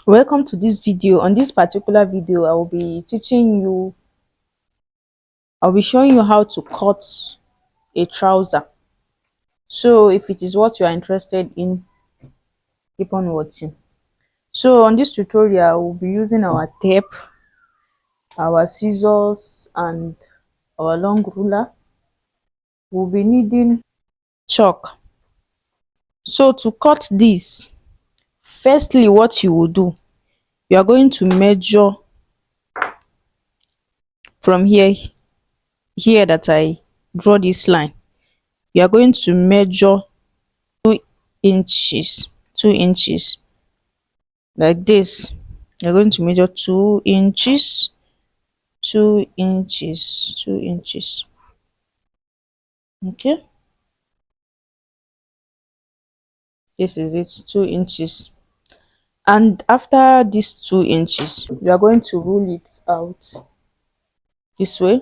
Welcome to this video. On this particular video, I'll be showing you how to cut a trouser. So if it is what you are interested in, keep on watching. So on this tutorial, we'll be using our tape, our scissors, and our long ruler. We'll be needing chalk. So to cut this, firstly, what you will do, you are going to measure from here that I draw this line. You are going to measure 2 inches, 2 inches, like this. You're going to measure 2 inches, 2 inches, 2 inches. Okay, this is it, 2 inches. And after these 2 inches, you are going to rule it out this way.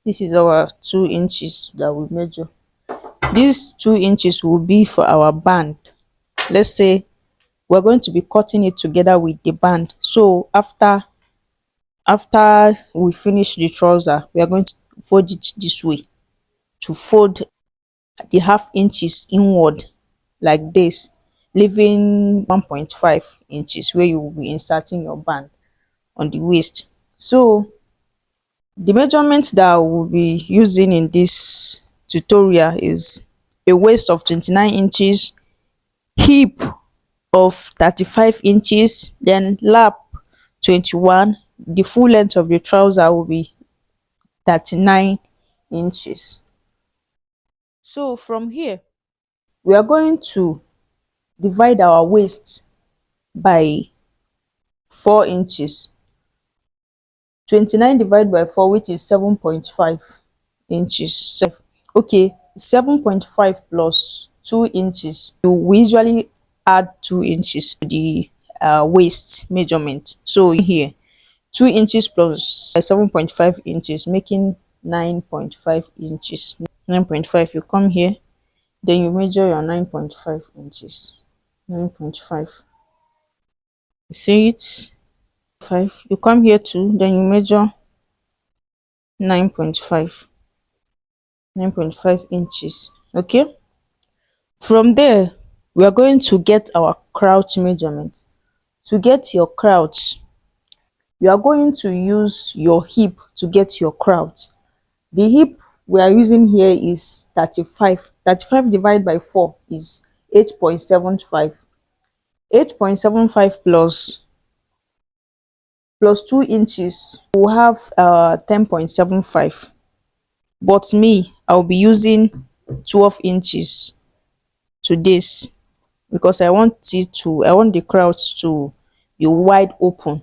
This is our 2 inches that we measure. These 2 inches will be for our band. Let's say we're going to be cutting it together with the band. So after we finish the trouser, we are going to fold it this way, to fold the half inches inward like this, leaving 1.5 inches where you will be inserting your band on the waist. So the measurement that we'll be using in this tutorial is a waist of 29 inches, hip of 35 inches, then lap 21. The full length of the trouser will be 39 inches. So from here, we are going to divide our waist by 4 inches. 29 divided by 4, which is 7.5 inches. Okay, 7.5 plus 2 inches. We usually add 2 inches to the waist measurement. So here, 2 inches plus 7.5 inches, making 9.5 inches. 9.5, you come here, then you measure your 9.5 inches. 9.5. You see it? 5. You come here too, then you measure 9.5. 9.5 inches. Okay. From there, we are going to get our crouch measurement. To get your crouch, you are going to use your hip to get your crouch. The hip we are using here is 35. 35 divided by 4 is 8.75. 8.75 plus 2 inches, we'll have 10.75. But me, I'll be using 12 inches to this because I want the crouch to be wide open.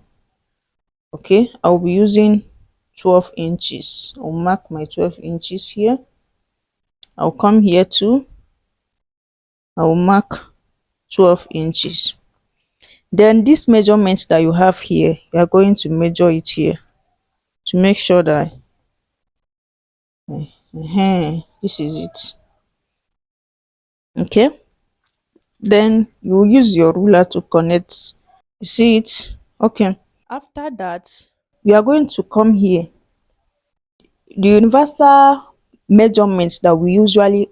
Okay, I'll be using 12 inches. I'll mark my 12 inches here. I'll come here too. I'll mark 12 inches. Then this measurement that you have here, you are going to measure it here to make sure that this is it. Okay, then you use your ruler to connect. You see it? Okay. After that, we are going to come here. The universal measurements that we usually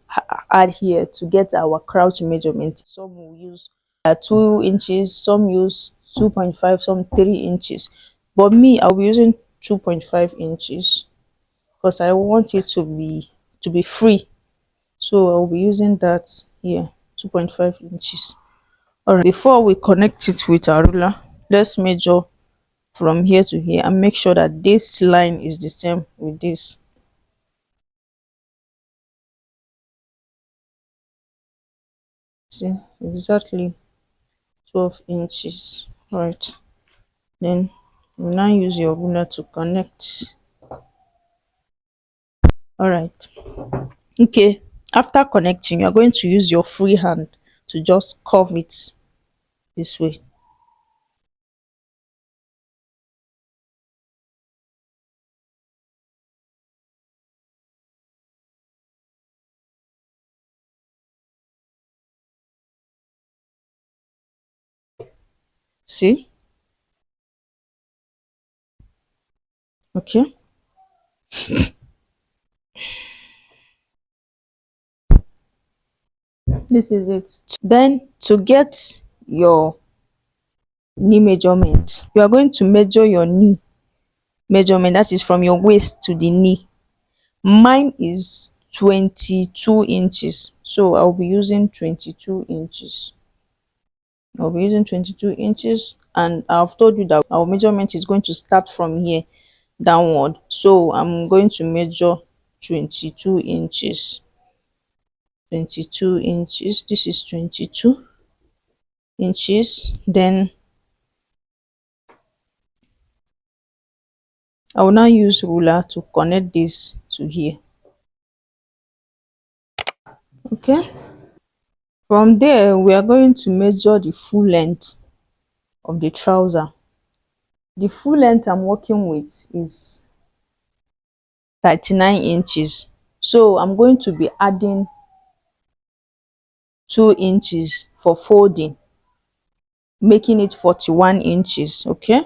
add here to get our crouch measurement, some will use 2 inches, some use 2.5, some 3 inches, but me, I'll be using 2.5 inches because I want it to be free. So I'll be using that here, 2.5 inches. All right, before we connect it with our ruler, let's measure from here to here and make sure that this line is the same with this. See, exactly 12 inches. All right, then you now use your ruler to connect. All right, okay, after connecting, you're going to use your free hand to just curve it this way. See? Okay. This is it. Then to get your knee measurement, you are going to measure your knee measurement, that is from your waist to the knee. Mine is 22 inches, so I'll be using 22 inches. I'll be using 22 inches, and I've told you that our measurement is going to start from here downward, so I'm going to measure 22 inches. 22 inches, this is 22 inches. Then I will now use ruler to connect this to here. Okay, from there we are going to measure the full length of the trouser. The full length I'm working with is 39 inches, so I'm going to be adding 2 inches for folding, making it 41 inches. Okay,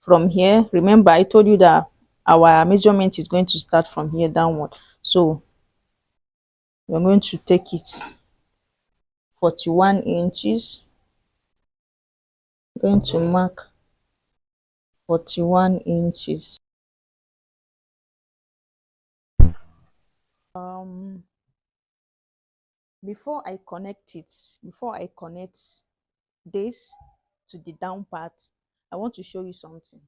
from here, remember I told you that our measurement is going to start from here downward, so we're going to take it 41 inches, going to mark 41 inches. um before I connect this to the down part, I want to show you something,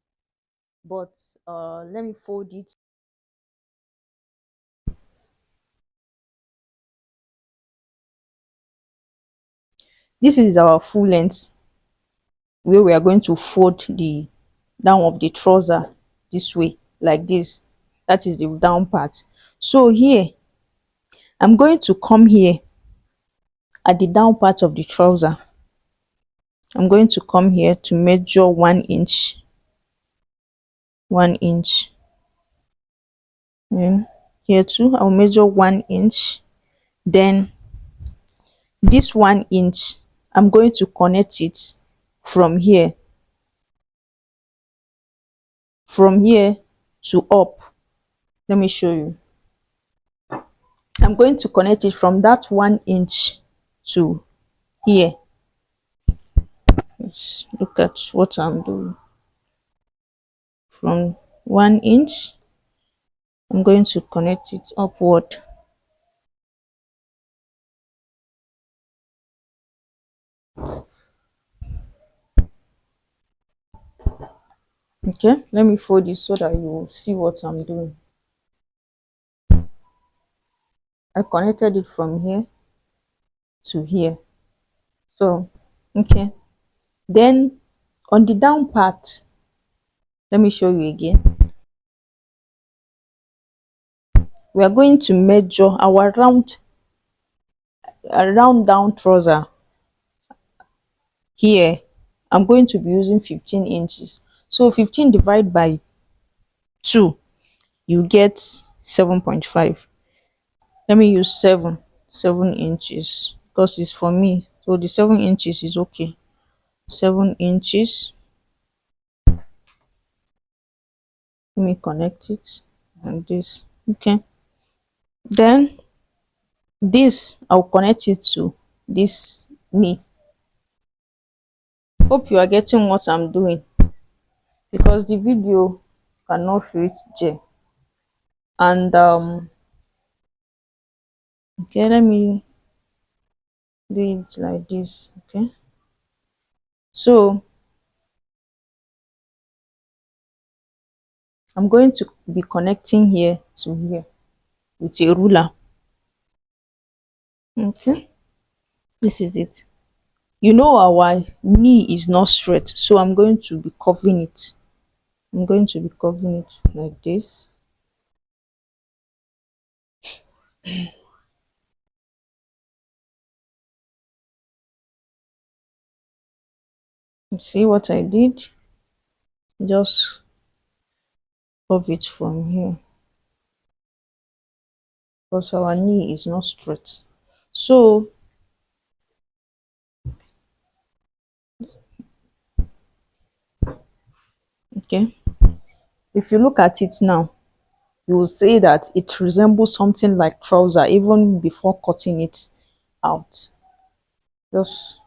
but let me fold it. This is our full length, where we are going to fold the down of the trouser this way, like this. That is the down part. So here I'm going to come here at the down part of the trouser. I'm going to come here to measure 1 inch. 1 inch. Then here too I'll measure 1 inch. Then this 1 inch, I'm going to connect it from here to up. Let me show you. I'm going to connect it from that 1 inch to here. Let's look at what I'm doing. From 1 inch, I'm going to connect it upward. Okay, let me fold this so that you will see what I'm doing. I connected it from here to here. So okay, then on the down part, let me show you again. We are going to measure our round down trouser. Here I'm going to be using 15 inches, so 15 divided by 2, you get 7.5. Let me use 7 inches because it's for me, so the 7 inches is okay. 7 inches. Let me connect it like this. Okay, then this I'll connect it to this knee. Hope you are getting what I'm doing, because the video cannot reach there. And okay, let me do it like this. Okay, so I'm going to be connecting here to here with a ruler. Okay, this is it. You know our knee is not straight, so I'm going to be curving it. I'm going to be curving it like this. You see what I did? Just curve it from here, because our knee is not straight. So Okay, if you look at it now, you will see that it resembles something like trouser even before cutting it out. Just,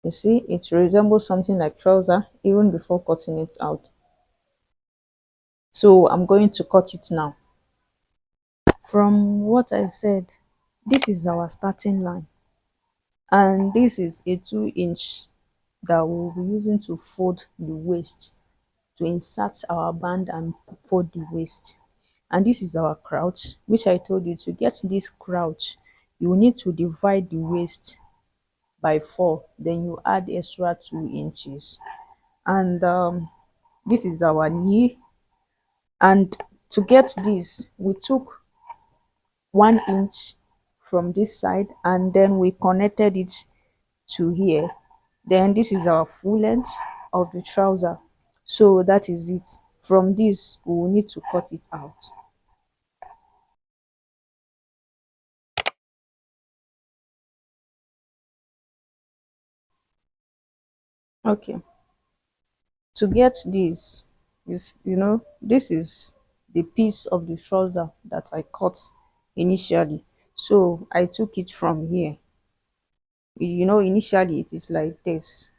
you see, it resembles something like trouser even before cutting it out. So I'm going to cut it now. From what I said, this is our starting line, and this is a 2 inch that we'll be using to fold the waist, to insert our band and fold the waist. And this is our crouch, which I told you, to get this crouch you will need to divide the waist by 4, then you add extra 2 inches. And this is our knee. And to get this, we took 1 inch from this side and then we connected it to here. Then this is our full length of the trouser. So that is it. From this, we will need to cut it out. Okay, to get this, you know, this is the piece of the trouser that I cut initially. So I took it from here. You know, initially it is like this.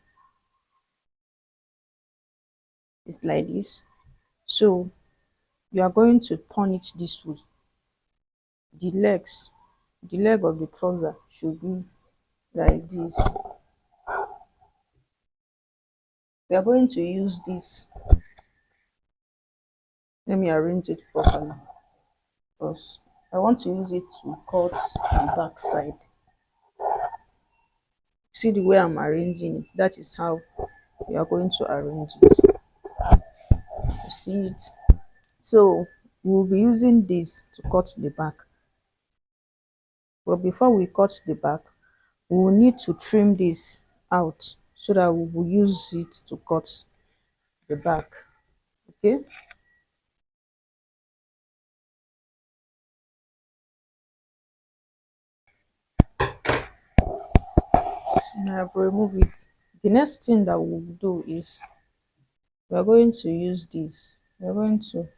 It's like this. So you are going to turn it this way. The legs, the leg of the trouser should be like this. We are going to use this. Let me arrange it properly because I want to use it to cut the back side. See the way I'm arranging it? That is how we are going to arrange it. You see it? So we'll be using this to cut the back. But before we cut the back, we will need to trim this out so that we will use it to cut the back. Okay? I have removed it. The next thing that we'll do is we are going to use this. We are going to,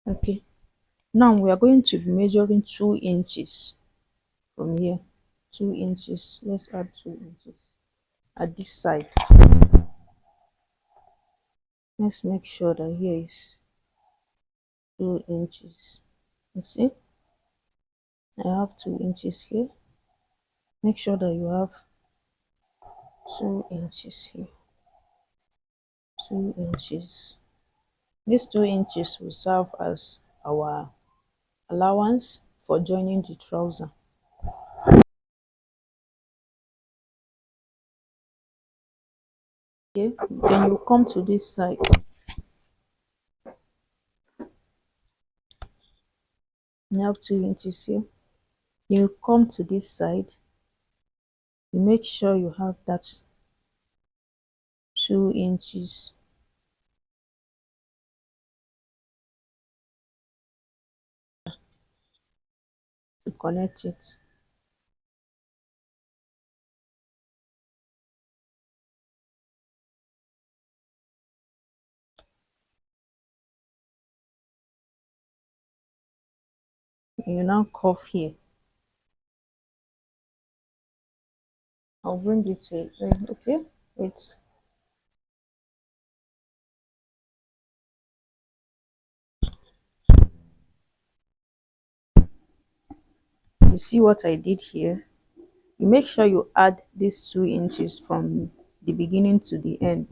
okay. Now we are going to be measuring 2 inches from here. 2 inches. Let's add 2 inches at this side. Let's make sure that here is 2 inches. You see, I have 2 inches here. Make sure that you have 2 inches here. 2 inches. These 2 inches will serve as our allowance for joining the trouser. Okay, then you come to this side. You have 2 inches here. You come to this side. You make sure you have that 2 inches. To connect it. You now cuff here. I'll bring it to okay. Wait. You see what I did here? You make sure you add these 2 inches from the beginning to the end.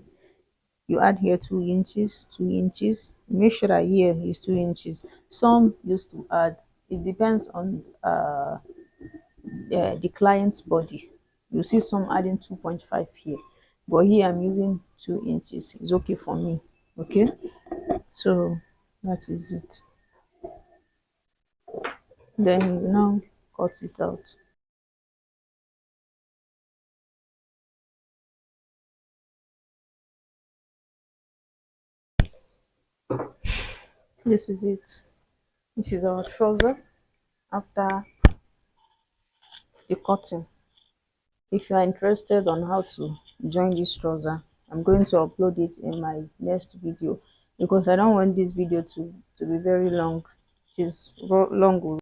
You add here 2 inches, 2 inches. Make sure that here is 2 inches. Some used to add, it depends on the client's body. You see some adding 2.5 here, but here I'm using 2 inches. It's okay for me. Okay, so that is it. Then you now cut it out. This is it. This is our trouser after the cutting. If you are interested on how to join this trouser, I'm going to upload it in my next video because I don't want this video to be very long. It is long.